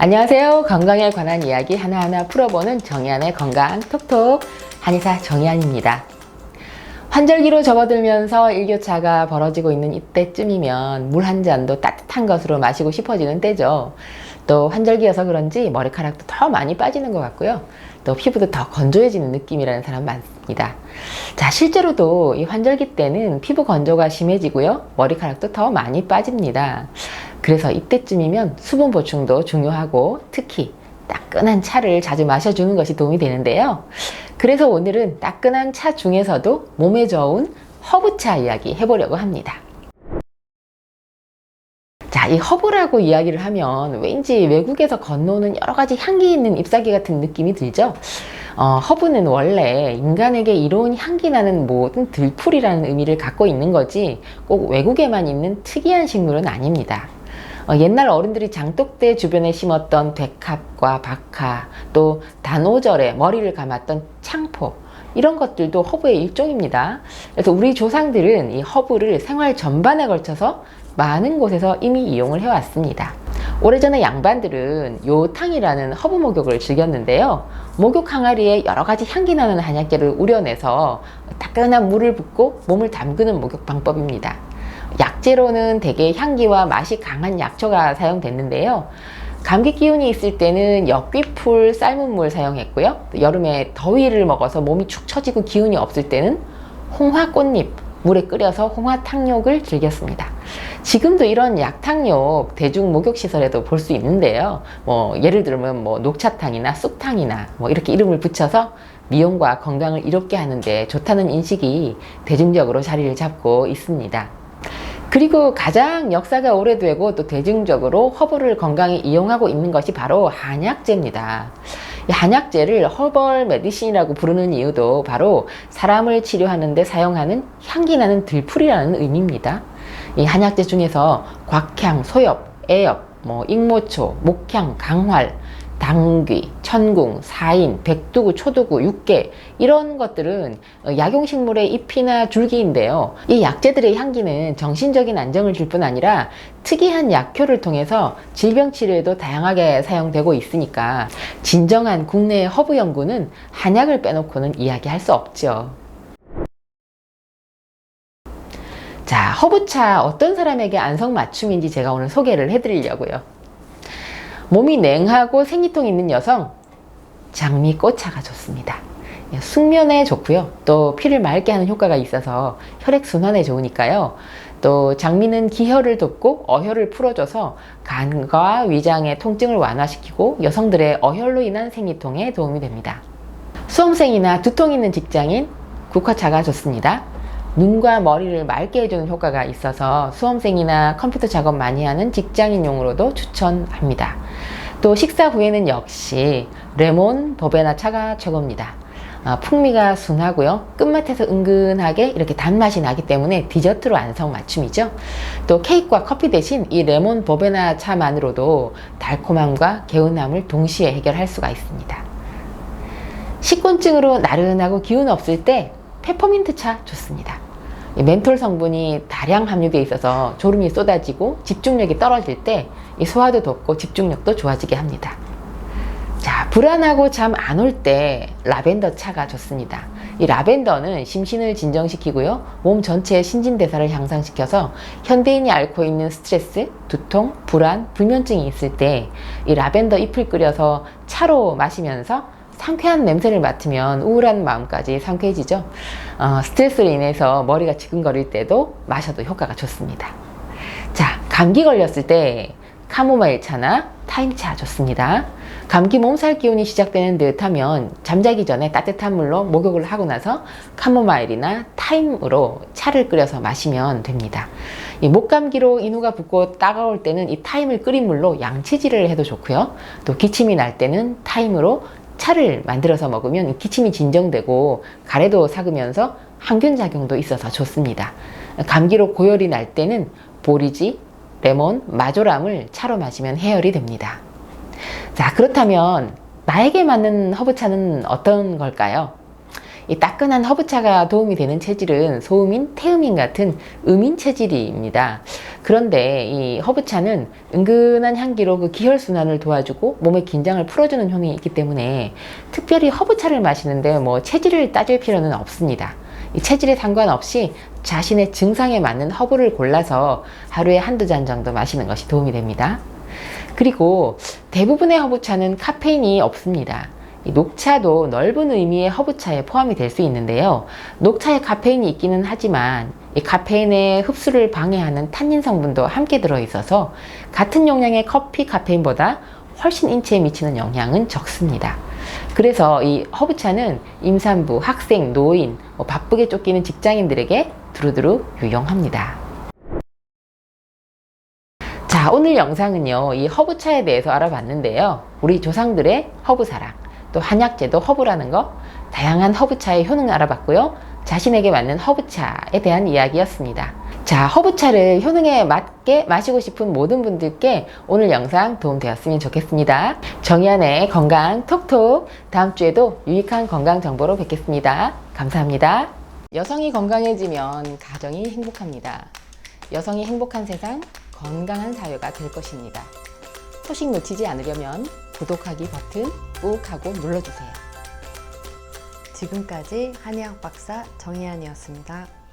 안녕하세요. 건강에 관한 이야기 하나하나 풀어보는 정의안의 건강 톡톡 한의사 정의안입니다. 환절기로 접어들면서 일교차가 벌어지고 있는 이때쯤이면 물 한 잔도 따뜻한 것으로 마시고 싶어지는 때죠. 또 환절기여서 그런지 머리카락도 더 많이 빠지는 것 같고요. 또 피부도 더 건조해지는 느낌이라는 사람 많습니다. 자, 실제로도 이 환절기 때는 피부 건조가 심해지고요. 머리카락도 더 많이 빠집니다. 그래서 이때쯤이면 수분 보충도 중요하고 특히 따끈한 차를 자주 마셔주는 것이 도움이 되는데요. 그래서 오늘은 따끈한 차 중에서도 몸에 좋은 허브차 이야기 해보려고 합니다. 자, 이 허브라고 이야기를 하면 왠지 외국에서 건너오는 여러 가지 향기 있는 잎사귀 같은 느낌이 들죠? 허브는 원래 인간에게 이로운 향기 나는 모든 들풀이라는 의미를 갖고 있는 거지 꼭 외국에만 있는 특이한 식물은 아닙니다. 옛날 어른들이 장독대 주변에 심었던 백합과 박하, 또 단오절에 머리를 감았던 창포, 이런 것들도 허브의 일종입니다. 그래서 우리 조상들은 이 허브를 생활 전반에 걸쳐서 많은 곳에서 이미 이용을 해왔습니다. 오래전에 양반들은 요탕이라는 허브 목욕을 즐겼는데요. 목욕 항아리에 여러 가지 향기 나는 한약재를 우려내서 따끈한 물을 붓고 몸을 담그는 목욕 방법입니다. 약재로는 대개 향기와 맛이 강한 약초가 사용됐는데요. 감기 기운이 있을 때는 역귀풀 삶은 물 사용했고요. 여름에 더위를 먹어서 몸이 축 처지고 기운이 없을 때는 홍화꽃잎 물에 끓여서 홍화탕욕을 즐겼습니다. 지금도 이런 약탕욕 대중 목욕시설에도 볼 수 있는데요. 예를 들면 녹차탕이나 쑥탕이나 이렇게 이름을 붙여서 미용과 건강을 이롭게 하는데 좋다는 인식이 대중적으로 자리를 잡고 있습니다. 그리고 가장 역사가 오래되고 또 대중적으로 허브를 건강에 이용하고 있는 것이 바로 한약재입니다. 이 한약재를 허벌 메디신이라고 부르는 이유도 바로 사람을 치료하는 데 사용하는 향기 나는 들풀이라는 의미입니다. 이 한약재 중에서 곽향, 소엽, 애엽, 익모초, 목향, 강활, 당귀, 천궁, 사인, 백두구, 초두구, 육개 이런 것들은 약용식물의 잎이나 줄기인데요. 이 약재들의 향기는 정신적인 안정을 줄 뿐 아니라 특이한 약효를 통해서 질병 치료에도 다양하게 사용되고 있으니까 진정한 국내의 허브 연구는 한약을 빼놓고는 이야기할 수 없죠. 자, 허브차 어떤 사람에게 안성맞춤인지 제가 오늘 소개를 해드리려고요. 몸이 냉하고 생리통이 있는 여성, 장미꽃차가 좋습니다. 숙면에 좋고요. 또 피를 맑게 하는 효과가 있어서 혈액순환에 좋으니까요. 또 장미는 기혈을 돕고 어혈을 풀어줘서 간과 위장의 통증을 완화시키고 여성들의 어혈로 인한 생리통에 도움이 됩니다. 수험생이나 두통 있는 직장인, 국화차가 좋습니다. 눈과 머리를 맑게 해주는 효과가 있어서 수험생이나 컴퓨터 작업 많이 하는 직장인용으로도 추천합니다. 또 식사 후에는 역시 레몬 버베나 차가 최고입니다. 풍미가 순하고요. 끝맛에서 은근하게 이렇게 단맛이 나기 때문에 디저트로 안성맞춤이죠. 또 케이크와 커피 대신 이 레몬 버베나 차만으로도 달콤함과 개운함을 동시에 해결할 수가 있습니다. 식곤증으로 나른하고 기운 없을 때 페퍼민트 차 좋습니다. 멘톨 성분이 다량 함유되어 있어서 졸음이 쏟아지고 집중력이 떨어질 때 이 소화도 돕고 집중력도 좋아지게 합니다. 자, 불안하고 잠 안 올 때 라벤더 차가 좋습니다. 이 라벤더는 심신을 진정시키고요. 몸 전체의 신진대사를 향상시켜서 현대인이 앓고 있는 스트레스, 두통, 불안, 불면증이 있을 때 이 라벤더 잎을 끓여서 차로 마시면서 상쾌한 냄새를 맡으면 우울한 마음까지 상쾌해지죠. 스트레스로 인해서 머리가 지근거릴 때도 마셔도 효과가 좋습니다. 자, 감기 걸렸을 때 카모마일 차나 타임차 좋습니다. 감기 몸살 기운이 시작되는 듯 하면 잠자기 전에 따뜻한 물로 목욕을 하고 나서 카모마일이나 타임으로 차를 끓여서 마시면 됩니다. 이 목감기로 인후가 붓고 따가울 때는 이 타임을 끓인 물로 양치질을 해도 좋고요. 또 기침이 날 때는 타임으로 차를 만들어서 먹으면 기침이 진정되고 가래도 삭으면서 항균 작용도 있어서 좋습니다. 감기로 고열이 날 때는 보리지, 레몬, 마조람을 차로 마시면 해열이 됩니다. 자, 그렇다면 나에게 맞는 허브차는 어떤 걸까요? 이 따끈한 허브차가 도움이 되는 체질은 소음인, 태음인 같은 음인 체질입니다. 그런데 이 허브차는 은근한 향기로 그 기혈순환을 도와주고 몸의 긴장을 풀어주는 효능이 있기 때문에 특별히 허브차를 마시는데 뭐 체질을 따질 필요는 없습니다. 이 체질에 상관없이 자신의 증상에 맞는 허브를 골라서 하루에 한두 잔 정도 마시는 것이 도움이 됩니다. 그리고 대부분의 허브차는 카페인이 없습니다. 이 녹차도 넓은 의미의 허브차에 포함이 될 수 있는데요. 녹차에 카페인이 있기는 하지만 이 카페인의 흡수를 방해하는 탄닌 성분도 함께 들어있어서 같은 용량의 커피 카페인보다 훨씬 인체에 미치는 영향은 적습니다. 그래서 이 허브차는 임산부, 학생, 노인, 바쁘게 쫓기는 직장인들에게 두루두루 유용합니다. 자, 오늘 영상은요, 이 허브차에 대해서 알아봤는데요. 우리 조상들의 허브사랑, 또 한약재도 허브라는 거, 다양한 허브차의 효능을 알아봤고요. 자신에게 맞는 허브차에 대한 이야기였습니다. 자, 허브차를 효능에 맞게 마시고 싶은 모든 분들께 오늘 영상 도움되었으면 좋겠습니다. 정희안의 건강 톡톡, 다음 주에도 유익한 건강 정보로 뵙겠습니다. 감사합니다. 여성이 건강해지면 가정이 행복합니다. 여성이 행복한 세상, 건강한 사회가 될 것입니다. 소식 놓치지 않으려면 구독하기 버튼 꾹 하고 눌러주세요. 지금까지 한의학 박사 정희안이었습니다.